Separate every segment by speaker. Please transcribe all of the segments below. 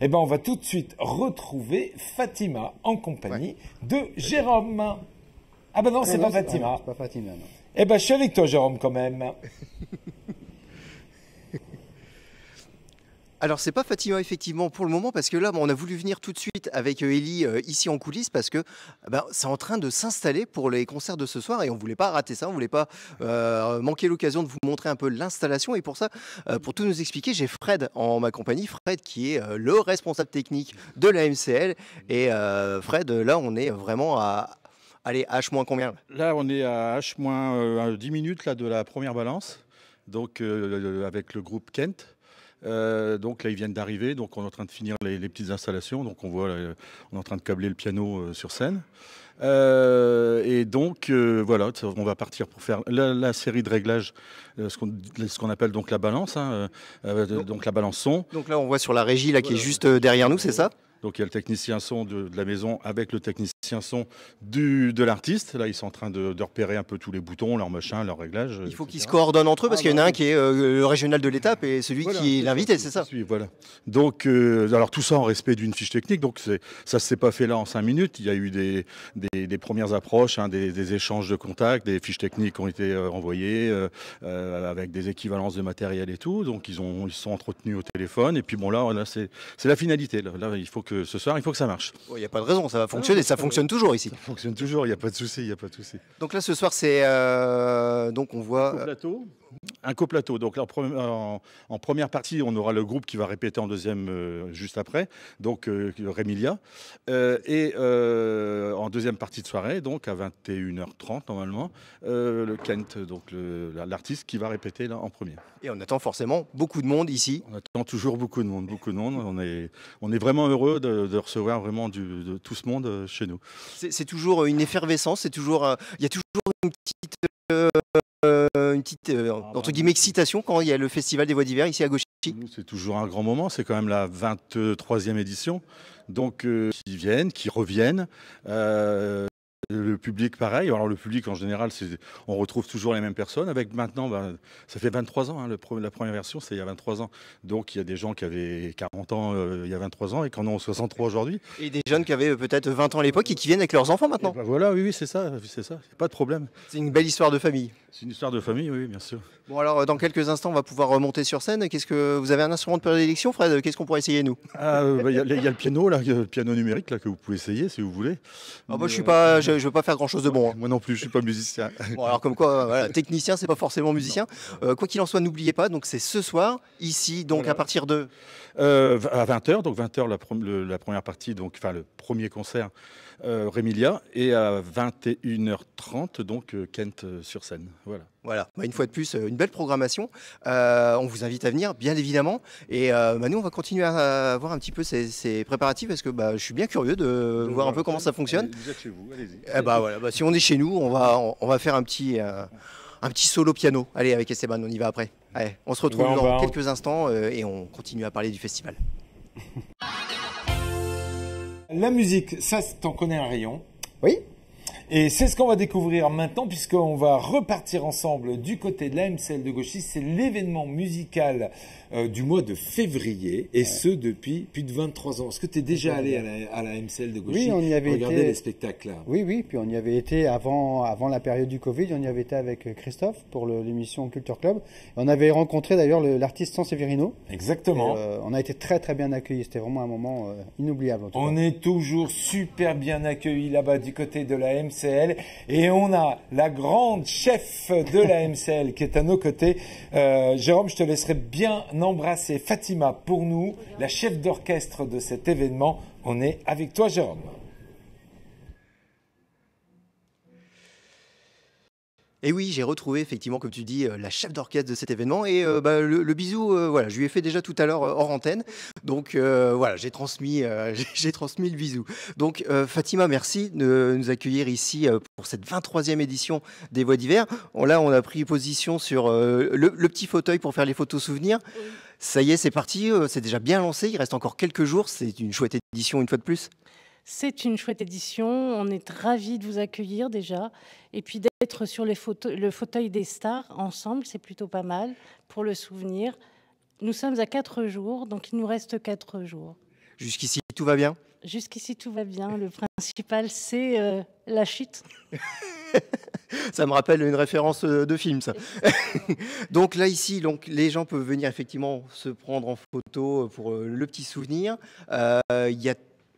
Speaker 1: Eh ben, on va tout de suite retrouver Fatima en compagnie de Jérôme. Ah ben non, c'est pas Fatima.
Speaker 2: C'est pas Fatima, non.
Speaker 1: Eh ben, je suis avec toi, Jérôme, quand même.
Speaker 3: Alors c'est pas Fatima effectivement pour le moment parce que là on a voulu venir tout de suite avec Ellie ici en coulisses parce que c'est en train de s'installer pour les concerts de ce soir et on voulait pas rater ça, on voulait pas manquer l'occasion de vous montrer un peu l'installation et pour ça, pour tout nous expliquer, j'ai Fred en ma compagnie, Fred qui est le responsable technique de la MCL et Fred là on est vraiment à allez H- combien?
Speaker 4: Là, on est à H-10 minutes là, de la première balance, donc avec le groupe Kent. Donc là, ils viennent d'arriver, donc on est en train de finir les petites installations. Donc on voit, on est en train de câbler le piano sur scène. Et donc voilà, on va partir pour faire la série de réglages, ce qu'on appelle donc la balance, hein, donc la balance son.
Speaker 3: Donc là on voit sur la régie là qui est juste derrière nous, c'est ça?
Speaker 4: Donc il y a le technicien son de la maison avec le technicien son de l'artiste. Là, ils sont en train de repérer un peu tous les boutons, leurs machins, leurs réglages.
Speaker 3: Il faut
Speaker 4: etc.
Speaker 3: qu'ils se coordonnent entre eux parce qu'il y en a un qui est le régional de l'étape et celui qui est l'invité, c'est ça?
Speaker 4: Voilà. Donc, alors tout ça en respect d'une fiche technique. Donc ça s'est pas fait là en 5 minutes. Il y a eu des premières approches, hein, des échanges de contacts, des fiches techniques ont été envoyées avec des équivalences de matériel et tout. Donc ils se sont entretenus au téléphone. Et puis bon là c'est la finalité. Là, il faut que ce soir, il faut que ça marche.
Speaker 3: Il n'y a pas de raison, ça va fonctionner, ça fonctionne toujours ici.
Speaker 4: Ça fonctionne toujours, il n'y a pas de souci, il n'y a pas de souci.
Speaker 3: Donc là, ce soir, c'est donc on voit
Speaker 4: Un coplateau. Donc là, en première partie, on aura le groupe qui va répéter en deuxième juste après, donc Rémilia. Et en deuxième partie de soirée, donc à 21h30 normalement, le Kent, donc l'artiste qui va répéter là en première.
Speaker 3: Et on attend forcément beaucoup de monde ici.
Speaker 4: On attend toujours beaucoup de monde, beaucoup de monde. On est vraiment heureux de recevoir vraiment de tout ce monde chez nous.
Speaker 3: C'est toujours une effervescence, c'est toujours, il y a toujours une petite entre guillemets excitation quand il y a le festival des voix d'hiver ici à Gauchy.
Speaker 4: C'est toujours un grand moment, c'est quand même la 23e édition. Donc qui viennent, qui reviennent. Le public, pareil. Alors le public, en général, on retrouve toujours les mêmes personnes. Avec maintenant, ça fait 23 ans, hein, la première version, c'est il y a 23 ans. Donc il y a des gens qui avaient 40 ans il y a 23 ans et qui en ont 63 aujourd'hui.
Speaker 3: Et des jeunes qui avaient peut-être 20 ans à l'époque et qui viennent avec leurs enfants maintenant.
Speaker 4: Voilà, oui, c'est ça. Pas de problème.
Speaker 3: C'est une belle histoire de famille.
Speaker 4: C'est une histoire de famille, oui, bien sûr.
Speaker 3: Bon alors, dans quelques instants, on va pouvoir remonter sur scène. Qu'est-ce que vous avez un instrument de prédilection, Fred? Qu'est-ce qu'on pourrait essayer, nous?
Speaker 4: Il y a le piano, là, le piano numérique là, que vous pouvez essayer si vous voulez.
Speaker 3: Moi, je veux pas faire grand-chose de bon. Hein.
Speaker 4: Moi non plus, je suis pas musicien.
Speaker 3: Bon, alors comme quoi, voilà, technicien, c'est pas forcément musicien. Quoi qu'il en soit, n'oubliez pas, donc c'est ce soir, ici, donc à partir de...
Speaker 4: à 20h, donc 20h la première partie, donc enfin le premier concert, Rémilia, et à 21h30, donc Kent sur scène.
Speaker 3: Voilà, une fois de plus, une belle programmation. On vous invite à venir, bien évidemment. Et nous, on va continuer à voir un petit peu ces préparatifs parce que je suis bien curieux de voir un peu comment ça fonctionne.
Speaker 4: Vous êtes chez vous, allez-y.
Speaker 3: Si on est chez nous, on va faire un petit solo piano. Allez, avec Esteban, on y va après. Allez, on se retrouve dans quelques instants et on continue à parler du festival.
Speaker 1: La musique, ça, t'en connais un rayon.
Speaker 2: Oui.
Speaker 1: Et c'est ce qu'on va découvrir maintenant puisqu'on va repartir ensemble du côté de la MCL de Gauchy. C'est l'événement musical du mois de février et ce depuis plus de 23 ans. Est-ce que tu es déjà allé à la MCL de Gauchy?
Speaker 2: Oui, on y avait
Speaker 1: regarder
Speaker 2: été...
Speaker 1: les spectacles là.
Speaker 2: Oui, puis on y avait été avant la période du Covid, on y avait été avec Christophe pour l'émission Culture Club. On avait rencontré d'ailleurs l'artiste Sanseverino.
Speaker 1: Exactement.
Speaker 2: Et, on a été très très bien accueillis, c'était vraiment un moment inoubliable.
Speaker 1: On est toujours super bien accueillis là-bas du côté de la MCL et on a la grande chef de la MCL qui est à nos côtés. Jérôme, je te laisserai bien embrasser Fatima pour nous, la chef d'orchestre de cet événement. On est avec toi, Jérôme.
Speaker 3: Et oui, j'ai retrouvé effectivement, comme tu dis, la chef d'orchestre de cet événement. Et le bisou, voilà, je lui ai fait déjà tout à l'heure hors antenne. Donc voilà, j'ai transmis le bisou. Donc Fatima, merci de nous accueillir ici pour cette 23e édition des Voix d'hiver. Là, on a pris position sur le petit fauteuil pour faire les photos souvenirs. Oui. Ça y est, c'est parti, c'est déjà bien lancé. Il reste encore quelques jours. C'est une chouette édition une fois de plus.
Speaker 5: C'est une chouette édition, on est ravis de vous accueillir déjà. Et puis d'être sur le fauteuil des stars ensemble, c'est plutôt pas mal pour le souvenir. Nous sommes à 4 jours, donc il nous reste 4 jours.
Speaker 3: Jusqu'ici, tout va bien?
Speaker 5: Jusqu'ici, tout va bien. Le principal, c'est la chute.
Speaker 3: Ça me rappelle une référence de film, ça. Donc là, ici, donc, les gens peuvent venir effectivement se prendre en photo pour le petit souvenir. Il y a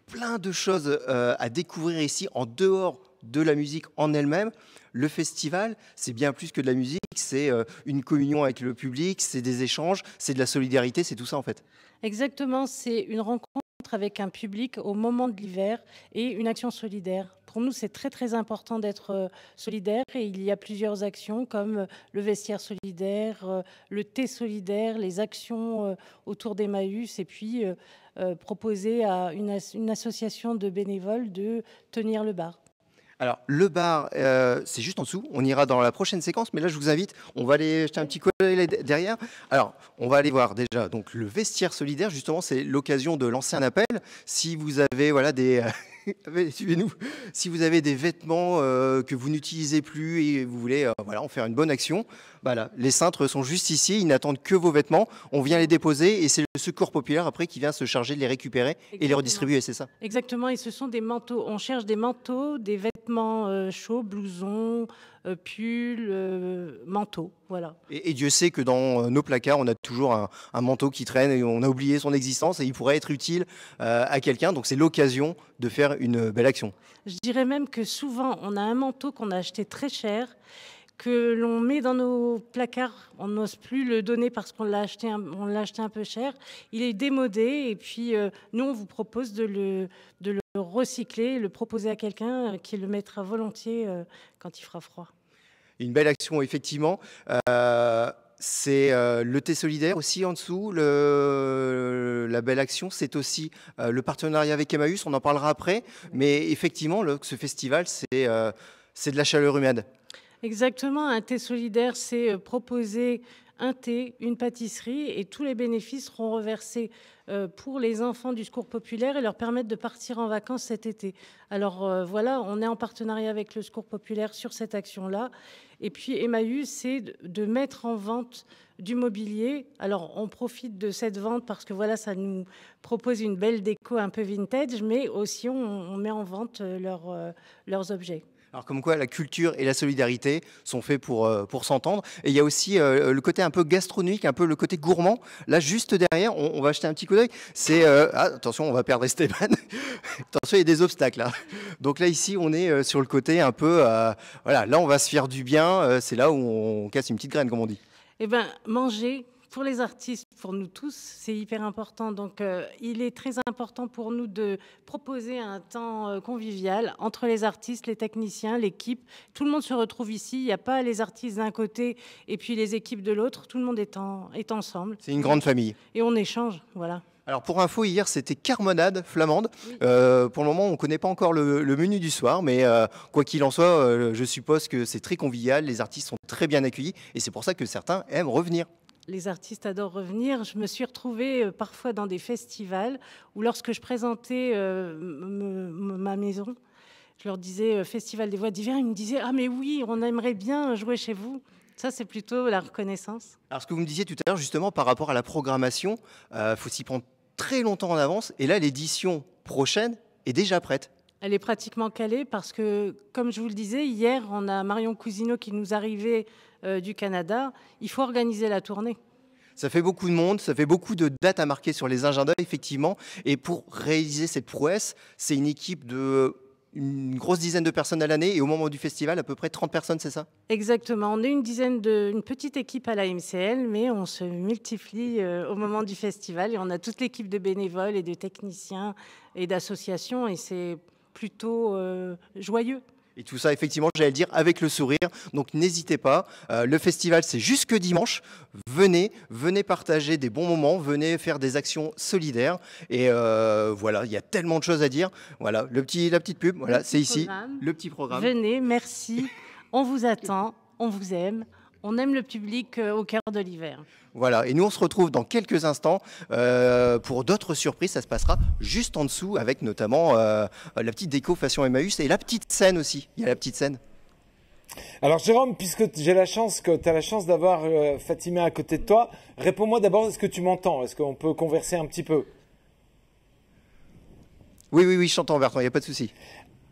Speaker 3: plein de choses à découvrir ici, en dehors de la musique en elle-même. Le festival, c'est bien plus que de la musique, c'est une communion avec le public, c'est des échanges, c'est de la solidarité, c'est tout ça en fait.
Speaker 5: Exactement, c'est une rencontre avec un public au moment de l'hiver et une action solidaire. Pour nous, c'est très très important d'être solidaire et il y a plusieurs actions comme le vestiaire solidaire, le thé solidaire, les actions autour d'Emmaüs et puis proposer à une association de bénévoles de tenir le bar.
Speaker 3: Alors, le bar, c'est juste en dessous. On ira dans la prochaine séquence, mais là, je vous invite. On va aller jeter un petit coup d'œil derrière. Alors, on va aller voir déjà. Donc, le vestiaire solidaire, justement, c'est l'occasion de lancer un appel. Si vous avez, voilà, suivez-nous. Si vous avez des vêtements que vous n'utilisez plus et vous voulez, voilà, en faire une bonne action, voilà, les cintres sont juste ici. Ils n'attendent que vos vêtements. On vient les déposer et c'est le secours populaire après qui vient se charger de les récupérer. Exactement. Et les redistribuer, c'est ça?
Speaker 5: Exactement. Et ce sont des manteaux. On cherche des manteaux, des vêtements chauds, blousons, pulls, manteaux. Voilà.
Speaker 3: Et Dieu sait que dans nos placards, on a toujours un manteau qui traîne et on a oublié son existence et il pourrait être utile à quelqu'un. Donc c'est l'occasion de faire une belle action.
Speaker 5: Je dirais même que souvent, on a un manteau qu'on a acheté très cher, que l'on met dans nos placards. On n'ose plus le donner parce qu'on l'a acheté un peu cher. Il est démodé et puis nous, on vous propose de le recycler, le proposer à quelqu'un qui le mettra volontiers quand il fera froid.
Speaker 3: Une belle action, effectivement. C'est le thé solidaire aussi en dessous. La belle action, c'est aussi le partenariat avec Emmaüs. On en parlera après. Mais effectivement, ce festival, c'est de la chaleur humaine.
Speaker 5: Exactement. Un thé solidaire, c'est proposer un thé, une pâtisserie et tous les bénéfices seront reversés pour les enfants du Secours populaire et leur permettre de partir en vacances cet été. Alors voilà, on est en partenariat avec le Secours populaire sur cette action-là. Et puis Emmaüs, c'est de mettre en vente du mobilier. Alors on profite de cette vente parce que voilà, ça nous propose une belle déco un peu vintage, mais aussi on met en vente leurs objets.
Speaker 3: Alors comme quoi la culture et la solidarité sont faits pour s'entendre. Et il y a aussi le côté un peu gastronomique, un peu le côté gourmand. Là, juste derrière, on va jeter un petit coup d'œil. C'est attention, on va perdre Esteban. Attention, il y a des obstacles là. Donc là, ici, on est sur le côté un peu... voilà, là, on va se faire du bien. C'est là où on casse une petite graine, comme on dit.
Speaker 5: Eh bien, manger... Pour les artistes, pour nous tous, c'est hyper important. Donc, il est très important pour nous de proposer un temps convivial entre les artistes, les techniciens, l'équipe. Tout le monde se retrouve ici. Il n'y a pas les artistes d'un côté et puis les équipes de l'autre. Tout le monde est ensemble.
Speaker 3: C'est une grande famille.
Speaker 5: Et on échange, voilà.
Speaker 3: Alors pour info, hier c'était Carmonade flamande. Oui. Pour le moment, on ne connaît pas encore le menu du soir, mais quoi qu'il en soit, je suppose que c'est très convivial. Les artistes sont très bien accueillis et c'est pour ça que certains aiment revenir.
Speaker 5: Les artistes adorent revenir. Je me suis retrouvée parfois dans des festivals où lorsque je présentais ma maison, je leur disais Festival des Voix d'hiver, ils me disaient « Ah mais oui, on aimerait bien jouer chez vous ». Ça, c'est plutôt la reconnaissance.
Speaker 3: Alors ce que vous me disiez tout à l'heure, justement, par rapport à la programmation, faut s'y prendre très longtemps en avance. Et là, l'édition prochaine est déjà prête.
Speaker 5: Elle est pratiquement calée parce que, comme je vous le disais, hier, on a Marion Cousineau qui nous arrivait du Canada. Il faut organiser la tournée.
Speaker 3: Ça fait beaucoup de monde, ça fait beaucoup de dates à marquer sur les agendas, effectivement. Et pour réaliser cette prouesse, c'est une équipe de une grosse dizaine de personnes à l'année. Et au moment du festival, à peu près 30 personnes, c'est ça?
Speaker 5: Exactement. On est une petite équipe à la MCL, mais on se multiplie au moment du festival. Et on a toute l'équipe de bénévoles et de techniciens et d'associations. Et c'est plutôt joyeux.
Speaker 3: Et tout ça, effectivement, j'allais le dire, avec le sourire. Donc, n'hésitez pas. Le festival, c'est jusque dimanche. Venez partager des bons moments. Venez faire des actions solidaires. Et voilà, il y a tellement de choses à dire. Voilà, la petite pub, voilà, c'est ici, le petit programme.
Speaker 5: Venez, merci. On vous attend, on vous aime. On aime le public au cœur de l'hiver.
Speaker 3: Voilà, et nous on se retrouve dans quelques instants pour d'autres surprises. Ça se passera juste en dessous avec notamment la petite déco façon Emmaüs et la petite scène aussi. Il y a la petite scène.
Speaker 1: Alors Jérôme, puisque tu as la chance d'avoir Fatima à côté de toi, réponds-moi d'abord, est-ce que tu m'entends? Est-ce qu'on peut converser un petit peu?
Speaker 3: Oui, oui, oui, je t'entends, Bertrand, il n'y a pas de souci.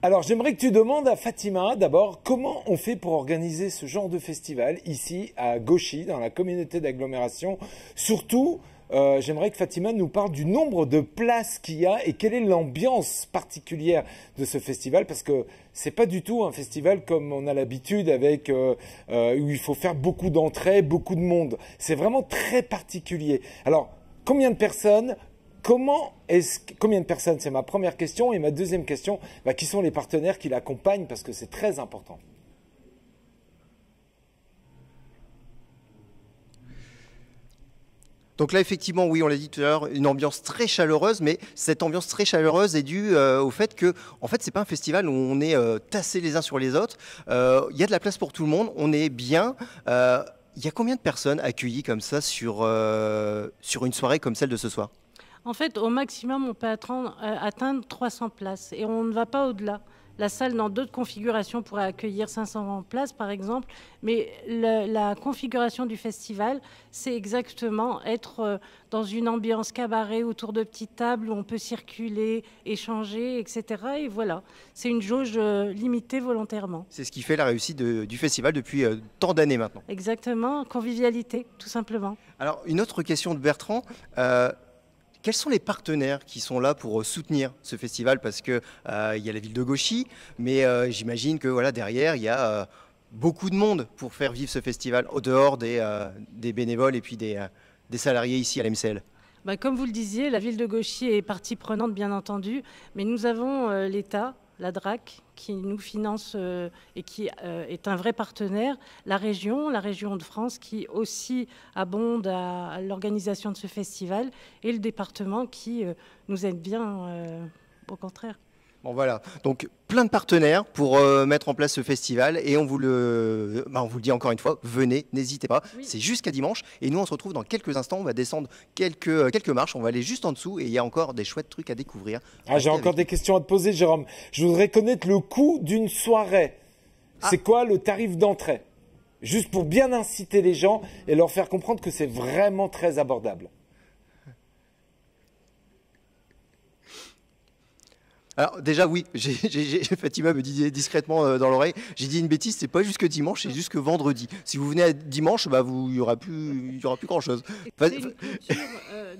Speaker 1: Alors, j'aimerais que tu demandes à Fatima, d'abord, comment on fait pour organiser ce genre de festival ici à Gauchy, dans la communauté d'agglomération. Surtout, j'aimerais que Fatima nous parle du nombre de places qu'il y a et quelle est l'ambiance particulière de ce festival, parce que c'est pas du tout un festival comme on a l'habitude avec où il faut faire beaucoup d'entrées, beaucoup de monde. C'est vraiment très particulier. Alors, combien de personnes? Combien de personnes? C'est ma première question. Et ma deuxième question, qui sont les partenaires qui l'accompagnent? Parce que c'est très important.
Speaker 3: Donc là, effectivement, oui, on l'a dit tout à l'heure, une ambiance très chaleureuse, mais cette ambiance très chaleureuse est due au fait que, en fait, c'est pas un festival où on est tassés les uns sur les autres. Il y a de la place pour tout le monde, on est bien. Il y a combien de personnes accueillies comme ça sur une soirée comme celle de ce soir?
Speaker 5: En fait, au maximum, on peut atteindre 300 places et on ne va pas au-delà. La salle, dans d'autres configurations, pourrait accueillir 500 places, par exemple. Mais la configuration du festival, c'est exactement être dans une ambiance cabaret autour de petites tables où on peut circuler, échanger, etc. Et voilà, c'est une jauge limitée volontairement.
Speaker 3: C'est ce qui fait la réussite du festival depuis tant d'années maintenant.
Speaker 5: Exactement, convivialité, tout simplement.
Speaker 3: Alors, une autre question de Bertrand. Quels sont les partenaires qui sont là pour soutenir ce festival? Parce qu'il y a la ville de Gauchy, mais j'imagine que voilà, derrière, il y a beaucoup de monde pour faire vivre ce festival, au dehors des bénévoles et puis des salariés ici à la MCL.
Speaker 5: Comme vous le disiez, la ville de Gauchy est partie prenante, bien entendu, mais nous avons l'État, la DRAC, qui nous finance et qui est un vrai partenaire, la région de France qui aussi abonde à l'organisation de ce festival et le département qui nous aide bien, au contraire.
Speaker 3: Bon voilà, donc plein de partenaires pour mettre en place ce festival et on vous le dit encore une fois, venez, n'hésitez pas, oui. C'est jusqu'à dimanche et nous on se retrouve dans quelques instants, on va descendre quelques marches, on va aller juste en dessous et il y a encore des chouettes trucs à découvrir.
Speaker 1: J'ai encore des questions à te poser, Jérôme. Je voudrais connaître le coût d'une soirée. C'est quoi le tarif d'entrée? Juste pour bien inciter les gens et leur faire comprendre que c'est vraiment très abordable.
Speaker 3: Alors déjà oui, Fatima me dit discrètement dans l'oreille, j'ai dit une bêtise, c'est pas jusque dimanche, c'est jusque vendredi. Si vous venez à dimanche, il y aura plus grand chose.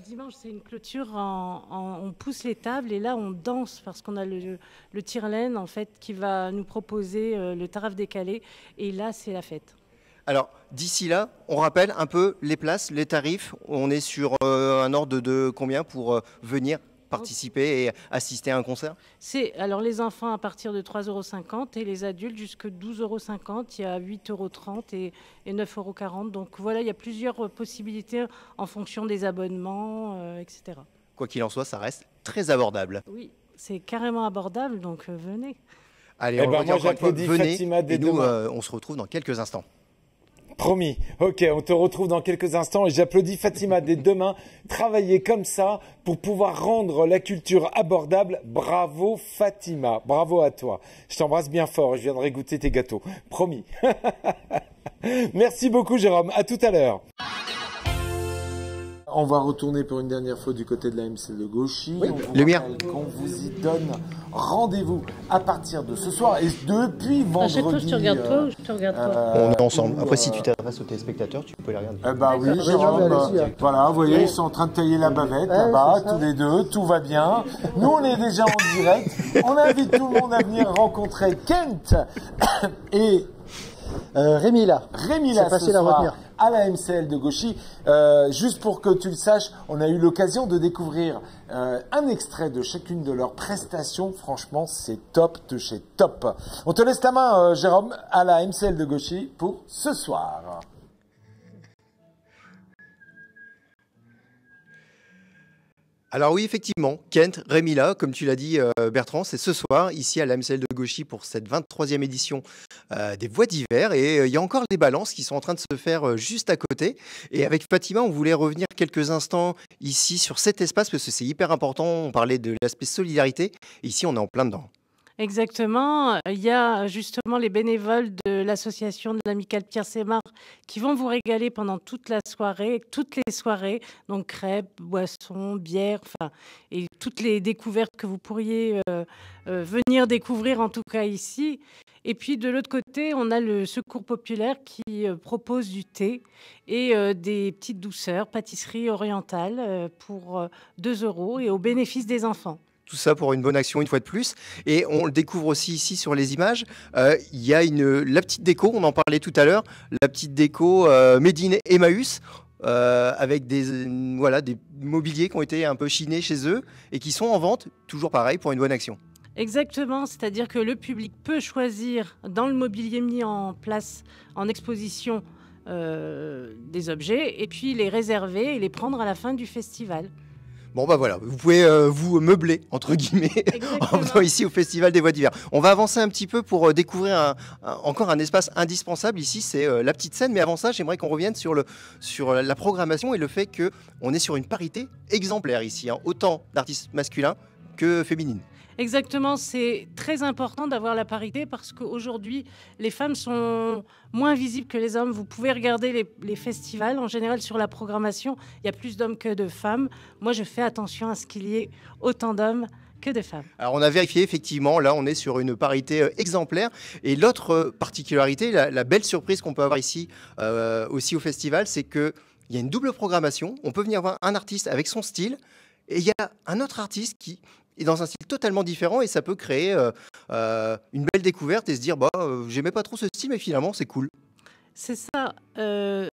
Speaker 5: Dimanche c'est une clôture, on pousse les tables et là on danse parce qu'on a le tire-laine en fait qui va nous proposer le tarif décalé et là c'est la fête.
Speaker 3: Alors, d'ici là, on rappelle un peu les places, les tarifs. On est sur un ordre de combien pour venir participer et assister à un concert?
Speaker 5: Alors les enfants à partir de 3,50 € et les adultes jusqu'à 12,50 €. Il y a 8,30 € et 9,40 €. Donc voilà, il y a plusieurs possibilités en fonction des abonnements, etc.
Speaker 3: Quoi qu'il en soit, ça reste très abordable.
Speaker 5: Oui, c'est carrément abordable, donc venez.
Speaker 3: Allez, moi j'applaudis Fatima dès demain. On se retrouve dans quelques instants.
Speaker 1: Promis. Ok, on te retrouve dans quelques instants et j'applaudis Fatima dès demain. Travailler comme ça pour pouvoir rendre la culture abordable. Bravo Fatima, bravo à toi. Je t'embrasse bien fort et je viendrai goûter tes gâteaux. Promis. Merci beaucoup Jérôme, à tout à l'heure. On va retourner pour une dernière fois du côté de la MCL de Gauchy.
Speaker 3: Oui, lumière.
Speaker 1: On vous y donne rendez-vous à partir de ce soir et depuis vendredi.
Speaker 5: À chaque fois, je te regarde toi ou je te regarde toi
Speaker 3: on est ensemble. Après, si tu t'adresses aux téléspectateurs, tu peux les regarder.
Speaker 1: Oui, Jérôme. Voilà, vous voyez, ils sont en train de tailler la bavette là-bas, tous les deux, tout va bien. Nous, on est déjà en direct. On invite tout le monde à venir rencontrer Kent et
Speaker 2: Rémi là,
Speaker 1: c'est facile à retenir. À la MCL de Gauchy. Juste pour que tu le saches, on a eu l'occasion de découvrir un extrait de chacune de leurs prestations. Franchement, c'est top de chez top. On te laisse la main, Jérôme, à la MCL de Gauchy pour ce soir.
Speaker 3: Alors oui, effectivement, Kent, Rémi là, comme tu l'as dit Bertrand, c'est ce soir ici à la MCL de Gauchy pour cette 23e édition des Voix d'hiver et il y a encore des balances qui sont en train de se faire juste à côté et avec Fatima, on voulait revenir quelques instants ici sur cet espace parce que c'est hyper important, on parlait de l'aspect solidarité, et ici on est en plein dedans.
Speaker 5: Exactement. Il y a justement les bénévoles de l'association de l'Amicale Pierre Sémard qui vont vous régaler pendant toute la soirée, toutes les soirées. Donc crêpes, boissons, bières, enfin, et toutes les découvertes que vous pourriez venir découvrir en tout cas ici. Et puis de l'autre côté, on a le Secours populaire qui propose du thé et des petites douceurs, pâtisserie orientale pour 2 € et au bénéfice des enfants.
Speaker 3: Tout ça pour une bonne action une fois de plus. Et on le découvre aussi ici sur les images. Il y a la petite déco, on en parlait tout à l'heure, la petite déco Made in Emmaüs, avec des mobiliers qui ont été un peu chinés chez eux et qui sont en vente, toujours pareil, pour une bonne action.
Speaker 5: Exactement, c'est-à-dire que le public peut choisir dans le mobilier mis en place en exposition des objets et puis les réserver et les prendre à la fin du festival.
Speaker 3: Bon bah voilà, vous pouvez vous meubler entre guillemets en venant ici au Festival des Voix d'Hiver. On va avancer un petit peu pour découvrir encore un espace indispensable ici, c'est la petite scène. Mais avant ça, j'aimerais qu'on revienne sur la programmation et le fait qu'on est sur une parité exemplaire ici, hein, autant d'artistes masculins que féminines.
Speaker 5: Exactement, c'est très important d'avoir la parité parce qu'aujourd'hui, les femmes sont moins visibles que les hommes. Vous pouvez regarder les festivals, en général sur la programmation, il y a plus d'hommes que de femmes. Moi, je fais attention à ce qu'il y ait autant d'hommes que de femmes. Alors
Speaker 3: on a vérifié, effectivement, là on est sur une parité exemplaire. Et l'autre particularité, la belle surprise qu'on peut avoir ici aussi au festival, c'est qu'il y a une double programmation. On peut venir voir un artiste avec son style et il y a un autre artiste qui est dans un style totalement différent et ça peut créer une belle découverte et se dire j'aimais pas trop ce style mais finalement c'est cool.
Speaker 5: C'est ça.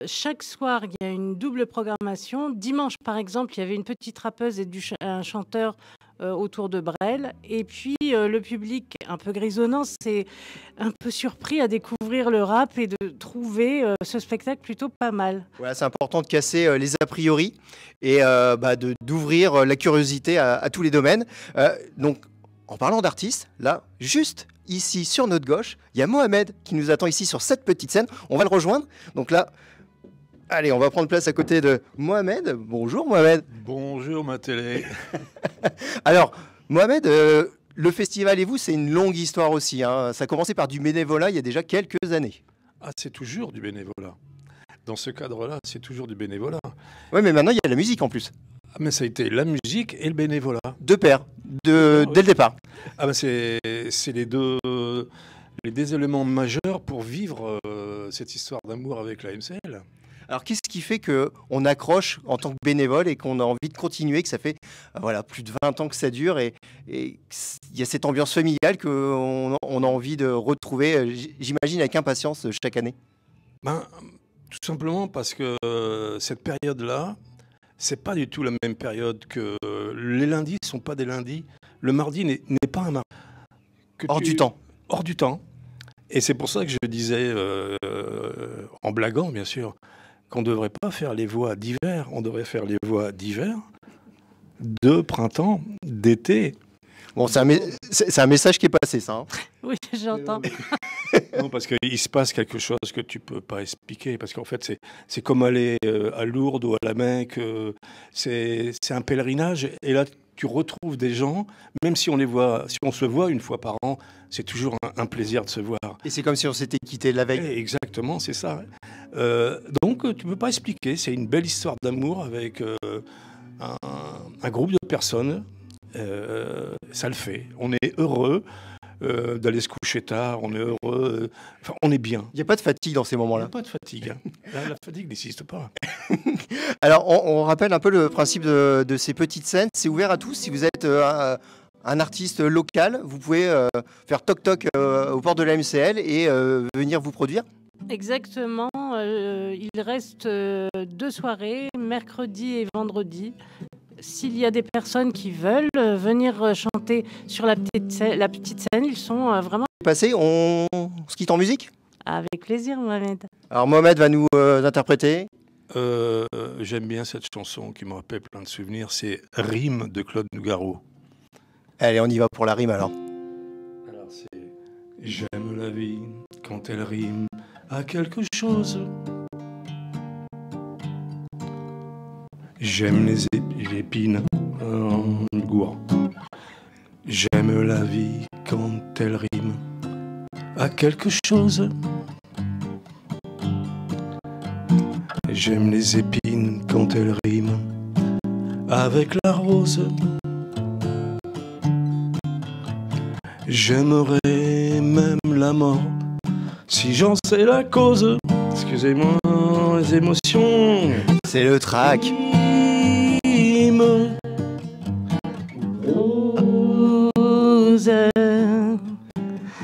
Speaker 5: Chaque soir, il y a une double programmation. Dimanche, par exemple, il y avait une petite rappeuse et un chanteur autour de Brel. Et puis, le public, un peu grisonnant, c'est un peu surpris à découvrir le rap et de trouver ce spectacle plutôt pas mal.
Speaker 3: Voilà, c'est important de casser les a priori et d'ouvrir la curiosité à tous les domaines. Donc, en parlant d'artistes, là, juste ici sur notre gauche, il y a Mohamed qui nous attend ici sur cette petite scène. On va le rejoindre. Donc là, allez, on va prendre place à côté de Mohamed. Bonjour Mohamed.
Speaker 6: Bonjour ma télé.
Speaker 3: Alors, Mohamed, le festival et vous, c'est une longue histoire aussi, hein. Ça a commencé par du bénévolat il y a déjà quelques années.
Speaker 6: Ah, c'est toujours du bénévolat. Dans ce cadre-là, c'est toujours du bénévolat.
Speaker 3: Oui, mais maintenant, il y a la musique en plus.
Speaker 6: Ah, mais ça a été la musique et le bénévolat.
Speaker 3: Deux paires, dès le départ.
Speaker 6: Ah, ben c'est les deux éléments majeurs pour vivre cette histoire d'amour avec la MCL.
Speaker 3: Alors, qu'est-ce qui fait qu'on accroche en tant que bénévole et qu'on a envie de continuer, que ça fait plus de 20 ans que ça dure et il y a cette ambiance familiale qu'on a envie de retrouver, j'imagine, avec impatience chaque année?
Speaker 6: Tout simplement parce que cette période-là, c'est pas du tout la même période que les lundis ne sont pas des lundis. Le mardi n'est pas un mardi.
Speaker 3: Hors du temps.
Speaker 6: Hors du temps. Et c'est pour ça que je disais, en blaguant bien sûr, qu'on ne devrait pas faire les voix d'hiver. On devrait faire les voix d'hiver, de printemps, d'été.
Speaker 3: Bon, c'est un message qui est passé, ça. Hein.
Speaker 5: Oui, j'entends.
Speaker 6: Non, parce qu'il se passe quelque chose que tu peux pas expliquer. Parce qu'en fait, c'est comme aller à Lourdes ou à la Mecque. C'est un pèlerinage. Et là, tu retrouves des gens, même si on se voit une fois par an, c'est toujours un plaisir de se voir.
Speaker 3: Et c'est comme si on s'était quitté la veille.
Speaker 6: Exactement, c'est ça. Donc, tu peux pas expliquer. C'est une belle histoire d'amour avec un groupe de personnes. Ça le fait. On est heureux d'aller se coucher tard, on est heureux, on est bien.
Speaker 3: Il n'y a pas de fatigue dans ces moments-là.
Speaker 6: Il n'y a pas de fatigue. Hein. La fatigue n'existe pas.
Speaker 3: Alors, on rappelle un peu le principe de ces petites scènes. C'est ouvert à tous. Si vous êtes un artiste local, vous pouvez faire toc-toc aux portes de la MCL et venir vous produire.
Speaker 5: Exactement. Il reste 2 soirées, mercredi et vendredi. S'il y a des personnes qui veulent venir chanter sur la petite scène, ils sont vraiment...
Speaker 3: Passé, on se quitte en musique ?
Speaker 5: Avec plaisir, Mohamed.
Speaker 3: Alors Mohamed va nous interpréter.
Speaker 6: J'aime bien cette chanson qui me rappelle plein de souvenirs. C'est Rime de Claude Nougaro.
Speaker 3: Allez, on y va pour la rime alors.
Speaker 6: Alors c'est j'aime la vie quand elle rime à quelque chose. J'aime les épines en gourd. J'aime la vie quand elle rime à quelque chose. J'aime les épines quand elles riment avec la rose. J'aimerais même la mort si j'en sais la cause. Excusez-moi les émotions.
Speaker 3: C'est le track.
Speaker 6: Rime.
Speaker 5: Rose.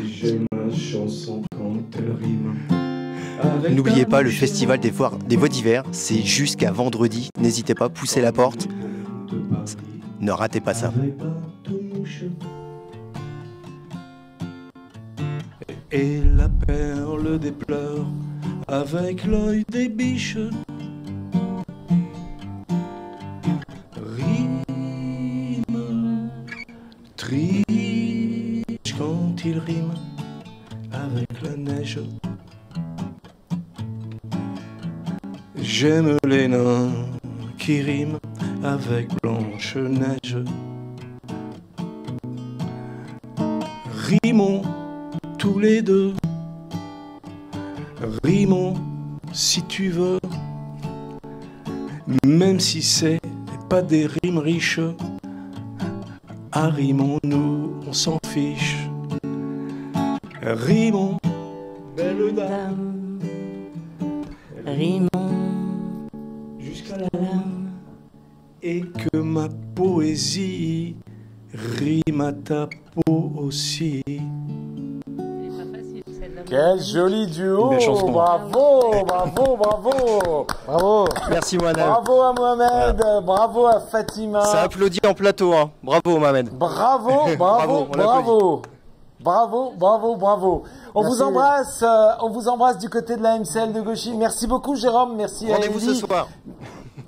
Speaker 6: J'aime la chanson quand elle rime.
Speaker 3: N'oubliez pas le festival des voix d'hiver, c'est jusqu'à vendredi. N'hésitez pas, poussez la porte. Ne ratez pas ça.
Speaker 6: Et la perle des pleurs avec l'œil des biches. Rime, triche quand il rime avec la neige. J'aime les nains qui riment avec Blanche-Neige. Rimons tous les deux, rimons si tu veux, même si c'est pas des rimes riches. Arrimons-nous, on s'en fiche. Rimons, belle dame,
Speaker 5: Rimons
Speaker 6: jusqu'à la lame, et que ma poésie rime à ta peau aussi.
Speaker 1: Quel joli duo!
Speaker 6: Belle chanson.
Speaker 1: Bravo, bravo, bravo!
Speaker 2: Bravo.
Speaker 3: Merci Mohamed.
Speaker 1: Bravo à Mohamed, bravo à Fatima.
Speaker 3: Ça applaudit en plateau, hein. Bravo Mohamed.
Speaker 1: Bravo, bravo,
Speaker 3: Bravo, on
Speaker 1: bravo. Bravo, bravo, bravo. On
Speaker 2: Merci.
Speaker 1: on vous embrasse du côté de la MCL de Gauchy. Merci beaucoup Jérôme, merci à
Speaker 3: Rendez-vous ce
Speaker 1: Ellie.
Speaker 3: soir.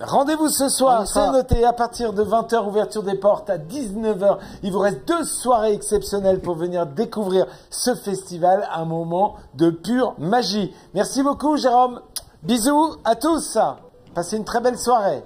Speaker 1: Rendez-vous ce soir,
Speaker 2: On y
Speaker 1: c'est
Speaker 2: sera.
Speaker 1: noté, à partir de 20h, ouverture des portes, à 19h. Il vous reste 2 soirées exceptionnelles pour venir découvrir ce festival, un moment de pure magie. Merci beaucoup Jérôme, bisous à tous, passez une très belle soirée.